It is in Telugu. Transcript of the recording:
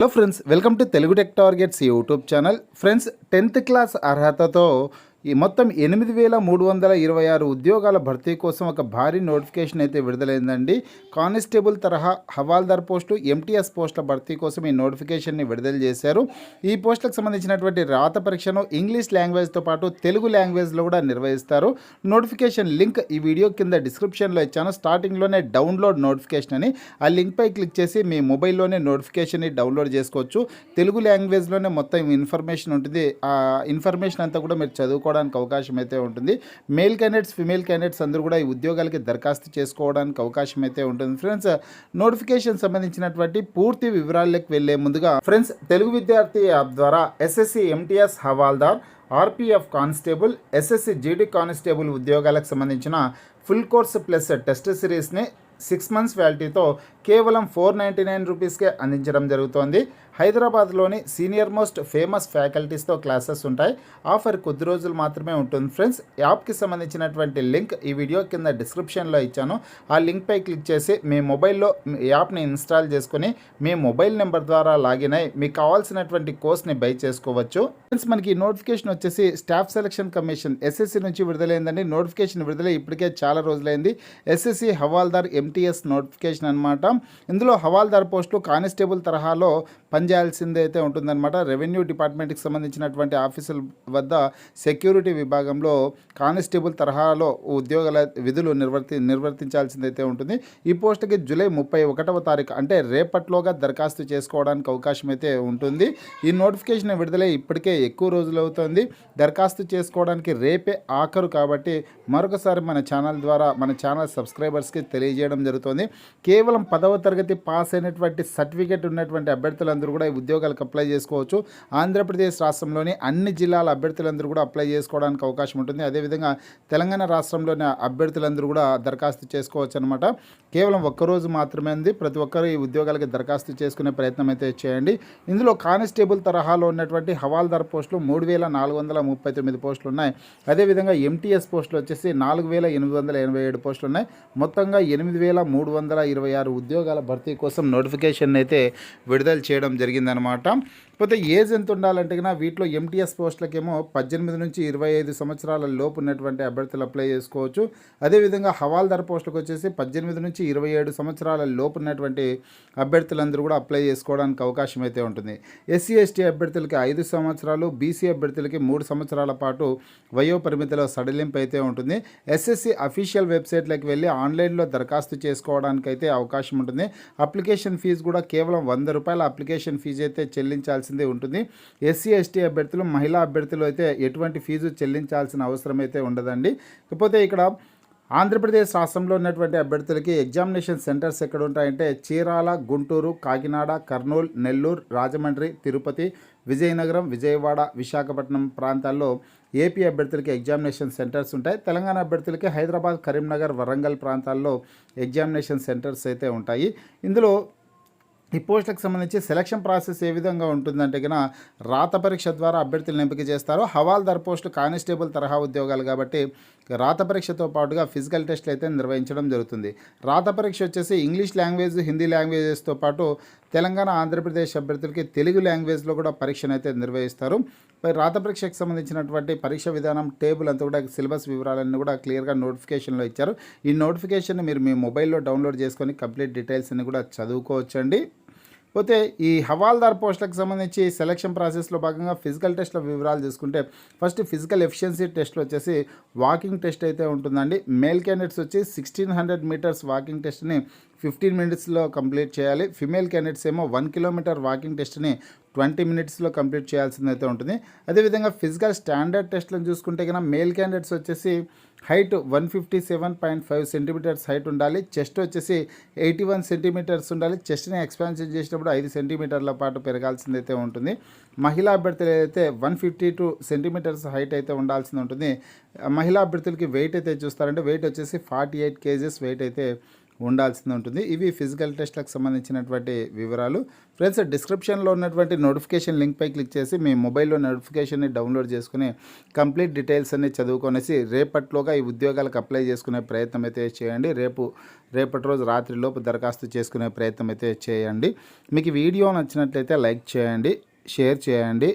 Hello friends, welcome to Telugu tech targets YouTube channel. Friends, 10th class అర్హతతో ఈ మొత్తం 8,326 ఉద్యోగాల భర్తీ కోసం ఒక భారీ నోటిఫికేషన్ అయితే విడుదలైందండి. కానిస్టేబుల్ తరహా హవాల్దార్ పోస్టు, ఎంటీఎస్ పోస్టుల భర్తీ కోసం ఈ నోటిఫికేషన్ని విడుదల చేశారు. ఈ పోస్టులకు సంబంధించినటువంటి రాత పరీక్షను ఇంగ్లీష్ లాంగ్వేజ్తో పాటు తెలుగు లాంగ్వేజ్లో కూడా నిర్వహిస్తారు. నోటిఫికేషన్ లింక్ ఈ వీడియో కింద డిస్క్రిప్షన్లో ఇచ్చాను. స్టార్టింగ్లోనే డౌన్లోడ్ నోటిఫికేషన్ అని ఆ లింక్పై క్లిక్ చేసి మీ మొబైల్లోనే నోటిఫికేషన్ని డౌన్లోడ్ చేసుకోవచ్చు. తెలుగు లాంగ్వేజ్లోనే మొత్తం ఇన్ఫర్మేషన్ ఉంటుంది. ఆ ఇన్ఫర్మేషన్ అంతా కూడా మీరు చదువుకోవడానికి అవకాశం అయితే ఉంటుంది. మేల్ క్యాండిడేట్స్, ఫిమేల్ క్యాండిడేట్స్ అందరూ కూడా ఈ ఉద్యోగాలకి దరఖాస్తు చేసుకోవడానికి అవకాశం అయితే ఉంటుంది. ఫ్రెండ్స్, నోటిఫికేషన్ సంబంధించినటువంటి పూర్తి వివరాల్లోకి వెళ్లే ముందుగా ఫ్రెండ్స్, తెలుగు విద్యార్థి యాప్ ద్వారా SSC MTS havaldar, RPF constable, SSC GD constable ఉద్యోగాలకు సంబంధించిన ఫుల్ కోర్స్ ప్లస్ టెస్ట్ సిరీస్ని 6 months వ్యాలిటీతో కేవలం 499 రూపీస్కే అందించడం జరుగుతోంది. హైదరాబాద్లోని సీనియర్ మోస్ట్ ఫేమస్ ఫ్యాకల్టీస్తో క్లాసెస్ ఉంటాయి. ఆఫర్ కొద్ది రోజులు మాత్రమే ఉంటుంది. ఫ్రెండ్స్, యాప్కి సంబంధించినటువంటి లింక్ ఈ వీడియో కింద డిస్క్రిప్షన్లో ఇచ్చాను. ఆ లింక్పై క్లిక్ చేసి మీ మొబైల్లో యాప్ని ఇన్స్టాల్ చేసుకుని మీ మొబైల్ నెంబర్ ద్వారా లాగిన్ అయ్యి మీకు కావాల్సినటువంటి కోర్స్ని బై చేసుకోవచ్చు. ఫ్రెండ్స్, మనకి నోటిఫికేషన్ వచ్చేసి స్టాఫ్ సెలక్షన్ కమిషన్ ఎస్ఎస్సి నుంచి విడుదలైందండి. నోటిఫికేషన్ విడుదలై ఇప్పటికే చాలా రోజులైంది. ఎస్ఎస్సి హవాల్దార్ ఎంటీఎస్ నోటిఫికేషన్ అనమాట. ఇందులో హవాల్దార్ పోస్టులు కానిస్టేబుల్ తరహాలో పనిచేయాల్సిందే అయితే ఉంటుందన్నమాట. రెవెన్యూ డిపార్ట్మెంట్కి సంబంధించినటువంటి ఆఫీసుల వద్ద సెక్యూరిటీ విభాగంలో కానిస్టేబుల్ తరహాలో ఉద్యోగాల విధులు నిర్వర్తించాల్సిందైతే ఉంటుంది. ఈ పోస్టుకి జూలై 31వ తారీఖు అంటే రేపట్లోగా దరఖాస్తు చేసుకోవడానికి అవకాశం అయితే ఉంటుంది. ఈ నోటిఫికేషన్ విడుదలై ఇప్పటికే ఎక్కువ రోజులు అవుతుంది. దరఖాస్తు చేసుకోవడానికి రేపే ఆఖరు కాబట్టి మరొకసారి మన ఛానల్ ద్వారా మన ఛానల్ సబ్స్క్రైబర్స్కి తెలియజేయడం జరుగుతుంది. కేవలం 10వ తరగతి పాస్ అయినటువంటి సర్టిఫికేట్ ఉన్నటువంటి అభ్యర్థులందరూ కూడా ఈ ఉద్యోగాలకు అప్లై చేసుకోవచ్చు. ఆంధ్రప్రదేశ్ రాష్ట్రంలోని అన్ని జిల్లాల అభ్యర్థులందరూ కూడా అప్లై చేసుకోవడానికి అవకాశం ఉంటుంది. అదేవిధంగా తెలంగాణ రాష్ట్రంలోని అభ్యర్థులందరూ కూడా దరఖాస్తు చేసుకోవచ్చు అనమాట. కేవలం ఒక్కరోజు మాత్రమే ఉంది. ప్రతి ఒక్కరు ఈ ఉద్యోగాలకి దరఖాస్తు చేసుకునే ప్రయత్నం అయితే చేయండి. ఇందులో కానిస్టేబుల్ తరహాలో ఉన్నటువంటి హవాల్దార్ పోస్టులు 3,439 పోస్టులు ఉన్నాయి. అదేవిధంగా ఎంటీఎస్ పోస్టులు వచ్చేసి 4,887 పోస్టులు ఉన్నాయి. మొత్తంగా 8,326 ఉద్యోగాల భర్తీ కోసం నోటిఫికేషన్ అయితే విడుదల చేయడం జరిగిందనమాట. పోతే ఏజ్ ఎంత ఉండాలంటే కన్నా వీటిలో ఎంటీఎస్ పోస్టులకేమో 18 నుంచి 25 సంవత్సరాల లోపు ఉన్నటువంటి అభ్యర్థులు అప్లై చేసుకోవచ్చు. అదేవిధంగా హవాల్దార్ పోస్టులకు వచ్చేసి 18 నుంచి 27 సంవత్సరాల లోపు ఉన్నటువంటి అభ్యర్థులందరూ కూడా అప్లై చేసుకోవడానికి అవకాశం అయితే ఉంటుంది. ఎస్సీ ఎస్టీ అభ్యర్థులకి 5 సంవత్సరాలు, బీసీ అభ్యర్థులకి 3 సంవత్సరాల పాటు వయో పరిమితిలో సడలింపు అయితే ఉంటుంది. ఎస్ఎస్సి అఫీషియల్ వెబ్సైట్లోకి వెళ్ళి ఆన్లైన్లో దరఖాస్తు చేసుకోవడానికి అయితే అవకాశం ఉంటుంది. అప్లికేషన్ ఫీజు కూడా కేవలం ₹100 అప్లికేషన్ ఫీజు అయితే చెల్లించాల్సి ఉంటుంది. ఎస్సీ ఎస్టీ అభ్యర్థులు, మహిళా అభ్యర్థులు అయితే ఎటువంటి ఫీజు చెల్లించాల్సిన అవసరం అయితే ఉండదండి. కాకపోతే ఇక్కడ ఆంధ్రప్రదేశ్ రాష్ట్రంలో ఉన్నటువంటి అభ్యర్థులకి ఎగ్జామినేషన్ సెంటర్స్ ఎక్కడ ఉంటాయంటే చీరాల, గుంటూరు, కాకినాడ, కర్నూలు, నెల్లూరు, రాజమండ్రి, తిరుపతి, విజయనగరం, విజయవాడ, విశాఖపట్నం ప్రాంతాల్లో ఏపీ అభ్యర్థులకి ఎగ్జామినేషన్ సెంటర్స్ ఉంటాయి. తెలంగాణ అభ్యర్థులకి హైదరాబాద్, కరీంనగర్, వరంగల్ ప్రాంతాల్లో ఎగ్జామినేషన్ సెంటర్స్ అయితే ఉంటాయి. ఇందులో ఈ పోస్టులకు సంబంధించి సెలక్షన్ ప్రాసెస్ ఏ విధంగా ఉంటుందంటే కనుక రాత పరీక్ష ద్వారా అభ్యర్థులను ఎంపిక చేస్తారు. హవాల్దార్ పోస్టు కానిస్టేబుల్ తరహా ఉద్యోగాలు కాబట్టి రాత పరీక్షతో పాటుగా ఫిజికల్ టెస్ట్లు అయితే నిర్వహించడం జరుగుతుంది. రాత పరీక్ష వచ్చేసి ఇంగ్లీష్ లాంగ్వేజ్, హిందీ లాంగ్వేజెస్తో పాటు తెలంగాణ, ఆంధ్రప్రదేశ్ అభ్యర్థులకి తెలుగు లాంగ్వేజ్లో కూడా పరీక్షను అయితే నిర్వహిస్తారు. రాత పరీక్షకు సంబంధించినటువంటి పరీక్ష విధానం, టేబుల్ అంతా కూడా సిలబస్ వివరాలన్నీ కూడా క్లియర్గా నోటిఫికేషన్లో ఇచ్చారు. ఈ నోటిఫికేషన్ మీరు మీ మొబైల్లో డౌన్లోడ్ చేసుకొని కంప్లీట్ డీటెయిల్స్ అన్ని కూడా చదువుకోవచ్చండి. పోతే ఈ హవాల్దార్ పోస్టులకు సంబంధించి సెలక్షన్ ప్రాసెస్లో భాగంగా ఫిజికల్ టెస్ట్ల వివరాలు చూసుకుంటే ఫస్ట్ ఫిజికల్ ఎఫిషియన్సీ టెస్ట్లు వచ్చేసి వాకింగ్ టెస్ట్ అయితే ఉంటుందండి. మేల్ క్యాండిడేట్స్ వచ్చి 1600 మీటర్స్ వాకింగ్ టెస్ట్ని 15 మినిట్స్లో కంప్లీట్ చేయాలి. ఫిమేల్ క్యాండిడేట్స్ ఏమో 1 కిలోమీటర్ వాకింగ్ టెస్ట్ని 20 మినిట్స్లో కంప్లీట్ చేయాల్సిందైతే ఉంటుంది. అదేవిధంగా ఫిజికల్ స్టాండర్డ్ టెస్ట్లను చూసుకుంటే కనుక మేల్ క్యాండిడేట్స్ వచ్చేసి హైట్ 157.5 సెంటీమీటర్స్ హైట్ ఉండాలి. చెస్ట్ వచ్చేసి 81 సెంటీమీటర్స్ ఉండాలి. చెస్ట్ని ఎక్స్పాన్షన్ చేసినప్పుడు 5 సెంటీమీటర్ల పాటు పెరగాల్సిందైతే ఉంటుంది. మహిళా అభ్యర్థులు అయితే 152 సెంటీమీటర్స్ హైట్ అయితే ఉండాల్సింది ఉంటుంది. మహిళా అభ్యర్థులకి వెయిట్ అయితే చూస్తారంటే వెయిట్ వచ్చేసి 48 kgs వెయిట్ అయితే ఉండాల్సింది ఉంటుంది. ఇవి ఫిజికల్ టెస్ట్లకు సంబంధించినటువంటి వివరాలు. ఫ్రెండ్స్, డిస్క్రిప్షన్లో ఉన్నటువంటి నోటిఫికేషన్ లింక్పై క్లిక్ చేసి మీ మొబైల్లో నోటిఫికేషన్ని డౌన్లోడ్ చేసుకుని కంప్లీట్ డీటెయిల్స్ అన్ని చదువుకొనేసి రేపట్లోగా ఈ ఉద్యోగాలకు అప్లై చేసుకునే ప్రయత్నం అయితే చేయండి. రేపటి రోజు రాత్రిలోపు దరఖాస్తు చేసుకునే ప్రయత్నం అయితే చేయండి. మీకు వీడియో నచ్చినట్లయితే లైక్ చేయండి, షేర్ చేయండి.